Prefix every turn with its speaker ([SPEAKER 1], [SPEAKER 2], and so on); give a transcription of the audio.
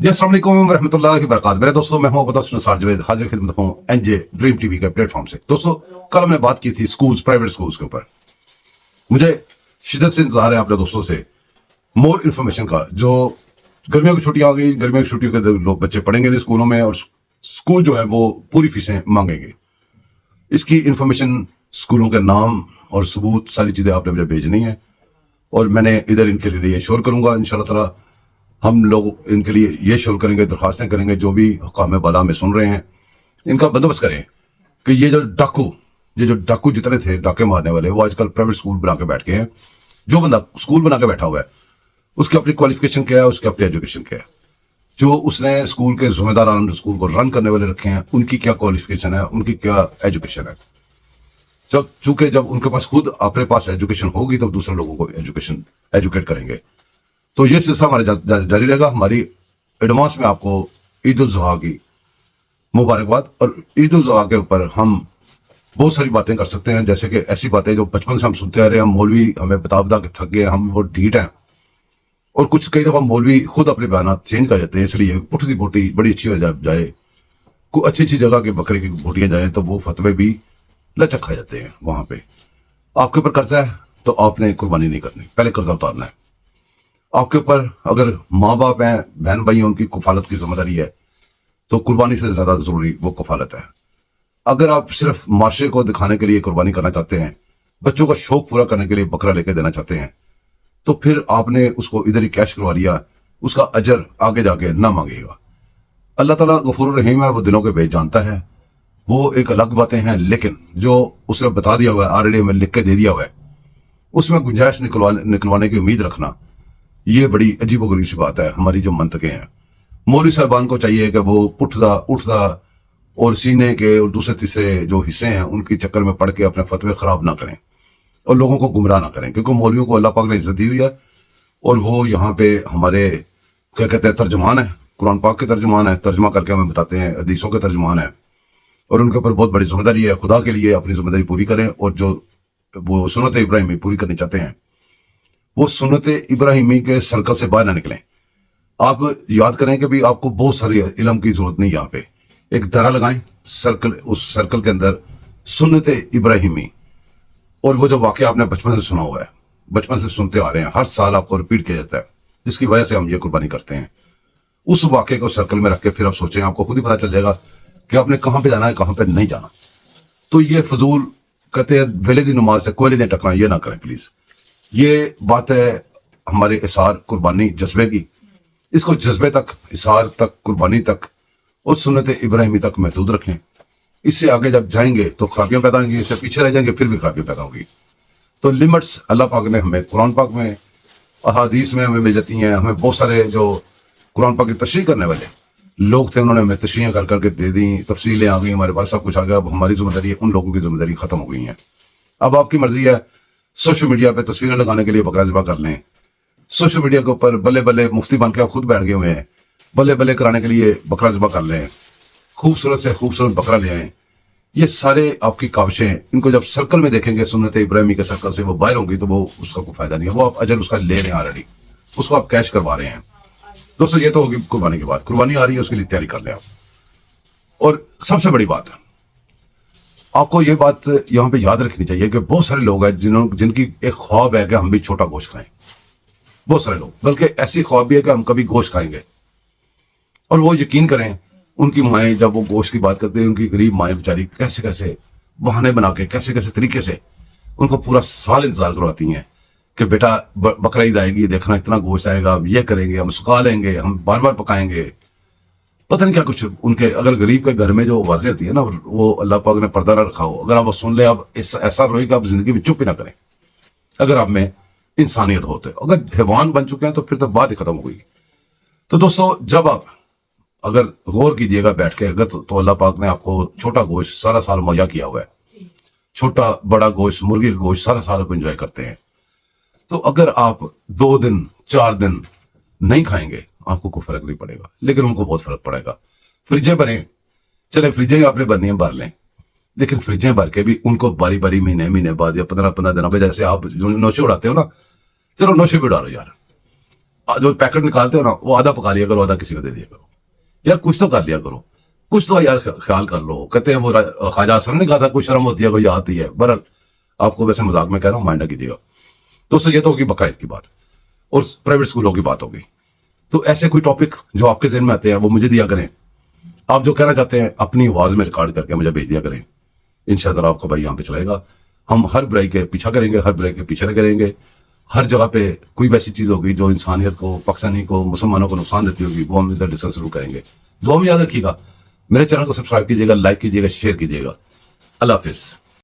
[SPEAKER 1] जी अस्सलाम वालेकुम रहमतुल्लाहि व बरकातहू। मेरे दोस्तों, मैं हूं अब्दुल नसार जावेद, हाजिर खिदमत हूं एनजे ड्रीम टीवी के प्लेटफॉर्म से। दोस्तों, कल हमने बात की थी स्कूल्स, प्राइवेट स्कूल्स के ऊपर। मुझे शिद्दत से इंतजार है अपने दोस्तों से मोर इन्फॉर्मेशन का। जो गर्मियों की छुट्टियां आ गई, गर्मियों की छुट्टियों के अंदर लोग बच्चे पढ़ेंगे नहीं स्कूलों में, और स्कूल जो है वो पूरी फीसें मांगेंगे। इसकी इन्फॉर्मेशन, स्कूलों के नाम और सबूत, सारी चीजें आपने मुझे भेजनी है, और मैंने इधर इनके लिए शोर करूंगा। इंशाल्लाह ताला हम लोग इनके लिए ये शोर करेंगे, दरख्वास्तें करेंगे। जो भी हुकाम बाला में सुन रहे हैं, इनका बंदोबस्त करें कि ये जो डाकू जितने थे, डाके मारने वाले, वो आजकल प्राइवेट स्कूल बना के बैठ गए हैं। जो बंदा स्कूल बना के बैठा हुआ है, उसकी अपनी क्वालिफिकेशन क्या है, उसकी अपनी एजुकेशन क्या है। जो उसने स्कूल के जिम्मेदारान, स्कूल को रन करने वाले रखे हैं, उनकी क्या क्वालिफिकेशन है, उनकी क्या एजुकेशन है। चूंकि जब उनके पास खुद अपने पास एजुकेशन होगी, तो दूसरे लोगों को एजुकेट करेंगे। तो ये सिलसिला हमारे जारी रहेगा। हमारी एडवांस में आपको ईद उल जुहा की मुबारकबाद। और ईद उल जुहा के ऊपर हम बहुत सारी बातें कर सकते हैं, जैसे कि ऐसी बातें जो बचपन से हम सुनते आ रहे हैं। हम मौलवी हमें बता के थक गए, हम वो ढीठ हैं, और कई दफा मौलवी खुद अपने बयान चेंज कर जाते हैं। इसलिए पुठ की बोटी बड़ी अच्छी हो जाए, कोई अच्छी जगह के बकरे की बोटियां जाए, तो वो फतवे भी लचक खा जाते हैं। वहां पे आपके ऊपर कर्जा है, तो आपने कुर्बानी नहीं करनी, पहले कर्जा उतारना है। आपके ऊपर अगर माँ बाप हैं, बहन भाई हैं, उनकी कफालत की जिम्मेदारी है, तो कुर्बानी से ज्यादा जरूरी वो कफालत है। अगर आप सिर्फ माशरे को दिखाने के लिए कुर्बानी करना चाहते हैं, बच्चों का शौक पूरा करने के लिए बकरा लेके देना चाहते हैं, तो फिर आपने उसको इधर ही कैश करवा लिया, उसका अजर आगे जाके ना मांगेगा। अल्लाह ताला गफूर रहीम है, वो दिलों के भेद जानता है। वो एक अलग बातें हैं, लेकिन जो उसने बता दिया हुआ है, ऑलरेडी में लिख के दे दिया हुआ है, उसमें गुंजाइश निकलवाने की उम्मीद रखना, ये बड़ी अजीब गरीब सी बात है। हमारी जो मंतकें हैं, मौलवी साहबान को चाहिए कि वो उठदा और सीने के और दूसरे तीसरे जो हिस्से हैं, उनकी चक्कर में पड़ के अपने फतवे खराब ना करें और लोगों को गुमराह ना करें। क्योंकि मौलवियों को अल्लाह पाक ने इज्जत दी हुई है, और वो यहाँ पे हमारे क्या कहते हैं, तर्जमान है, कुरान पाक के तर्जमान है, तर्जमा करके हमें बताते हैं, हदीसों के तर्जमान है, और उनके ऊपर बहुत बड़ी जिम्मेदारी है। खुदा के लिए अपनी जिम्मेदारी पूरी करें, और जो वो सुन्नत इब्राहिमी पूरी करनी चाहते हैं, वो सुन्नत इब्राहिमी के सर्कल से बाहर ना निकलें। आप याद करें कि भी आपको बहुत सारी इल्म की जरूरत नहीं। यहाँ पे एक दरा लगाएं सर्कल, उस सर्कल के अंदर सुन्नत इब्राहिमी, और वो जो वाकया आपने बचपन से सुना हुआ है, बचपन से सुनते आ रहे हैं, हर साल आपको रिपीट किया जाता है, जिसकी वजह से हम ये कुर्बानी करते हैं। उस वाकये को सर्कल में रख के फिर आप सोचें, आपको खुद ही पता चल जाएगा कि आपने कहाँ पे जाना है, कहाँ पे नहीं जाना। तो ये फजूल कहते हैं वेले दी नमाज से कोयले ने टकरा, ये ना करें प्लीज। ये बात है हमारे इसार कुर्बानी जज्बे की। इसको जज्बे तक, इसार तक, कुर्बानी तक और सुन्नत इब्राहिमी तक महदूद रखें। इससे आगे जब जाएंगे तो खराबियां पैदा होंगी, इससे पीछे रह जाएंगे फिर भी खराबियां पैदा होंगी। तो लिमिट्स अल्लाह पाक ने हमें कुरान पाक में, अहादीस में हमें मिल जाती हैं। हमें बहुत सारे जो कुरान पाक की तशरीह करने वाले लोग थे, उन्होंने हमें तशरीह कर करके दे दी, तफसीलें आ गई, हमारे पास सब कुछ आ गया। अब हमारी जिम्मेदारी, उन लोगों की जिम्मेदारी खत्म हो गई है। अब आपकी मर्जी है, सोशल मीडिया पे तस्वीरें लगाने के लिए बकरा ज़िबा कर लें, सोशल मीडिया के ऊपर बल्ले बल्ले मुफ्ती बन के आप खुद बैठ गए हुए हैं, बल्ले बल्ले कराने के लिए बकरा ज़िबा कर लें, खूबसूरत से खूबसूरत बकरा ले आए। ये सारे आपकी काविशें, इनको जब सर्कल में देखेंगे, सुन्नत इब्राहिमी के सर्कल से वो बाहर होंगी, तो वो उसका कोई फायदा नहीं है। वो आप अजर उसका ले रहे हैं, ऑलरेडी उसको आप कैश करवा रहे हैं। दोस्तों, ये तो होगी कुर्बानी की बात। कुर्बानी आ रही है, उसके लिए तैयारी कर लें आप। और सबसे बड़ी बात, आपको ये बात यहाँ पे याद रखनी चाहिए कि बहुत सारे लोग हैं जिनकी एक ख्वाब है कि हम भी छोटा गोश्त खाएं। बहुत सारे लोग, बल्कि ऐसी ख्वाब भी है कि हम कभी गोश्त खाएंगे। और वो यकीन करें, उनकी माएँ जब वो गोश्त की बात करते हैं, उनकी गरीब माएँ बेचारी कैसे कैसे बहाने बना के, कैसे कैसे तरीके से उनको पूरा साल इंतजार करवाती हैं कि बेटा बकरा ईद आएगी, देखना इतना गोश्त आएगा, हम ये करेंगे, हम सुखा लेंगे, हम बार बार पकाएंगे, पता नहीं क्या कुछ उनके। अगर गरीब के घर में जो आवाजें होती है ना, वो अल्लाह पाक ने पर्दा ना रखा हो, अगर आप वो सुन ले, आप ऐसा रोए कि आप जिंदगी में चुप ही ना करें। अगर आप में इंसानियत होते, अगर हैवान बन चुके हैं, तो फिर तो बात ही खत्म हो गई। तो दोस्तों, जब आप अगर गौर कीजिएगा बैठ के, अगर तो अल्लाह पाक ने आपको छोटा गोश्त सारा साल मुहैया किया हुआ है, छोटा बड़ा गोश्त, मुर्गी का गोश्त सारा साल आप इंजॉय करते हैं। तो अगर आप 2 दिन 4 दिन नहीं खाएंगे, आपको कोई फर्क नहीं पड़ेगा, लेकिन उनको बहुत फर्क पड़ेगा। फ्रिजें भरें, चले फ्रिजें आपने भरनी है भर लें, लेकिन फ्रिजें भर के भी उनको बारी बारी महीने बाद या 15 दिन, जैसे आप नौशे उड़ाते हो ना, चलो नौशे भी उड़ा लो यार। जो पैकेट निकालते हो ना वो आधा पका लिया करो, आधा किसी को दे दिया करो। यार कुछ तो कर लिया करो, कुछ तो यार ख्याल कर लो। कहते हैं वो ख्वाजा हसन ने कहा था कोई शर्म होती है कोई आती है। बहरहाल आपको वैसे मजाक में कह रहा हूँ, माइंड ना कीजिएगा। दोस्तों ये तो होगी बकरा ईद की बात और प्राइवेट स्कूलों की बात होगी। तो ऐसे कोई टॉपिक जो आपके ज़हन में आते हैं वो मुझे दिया करें। आप जो कहना चाहते हैं अपनी आवाज़ में रिकॉर्ड करके मुझे भेज दिया करें। इंशाअल्लाह आपको भाई यहाँ पे चलेगा। हम हर बुराई के पीछा करेंगे, हर बुराई के पीछे करेंगे। हर जगह पे कोई वैसी चीज़ होगी जो इंसानियत को, पाकिस्तानी को, मुसलमानों को नुकसान देती होगी, वो हम इधर डिस्कस जरूर करेंगे। दुआ में याद रखिएगा। मेरे चैनल को सब्सक्राइब कीजिएगा, लाइक कीजिएगा, शेयर कीजिएगा। अल्लाह हाफिज़।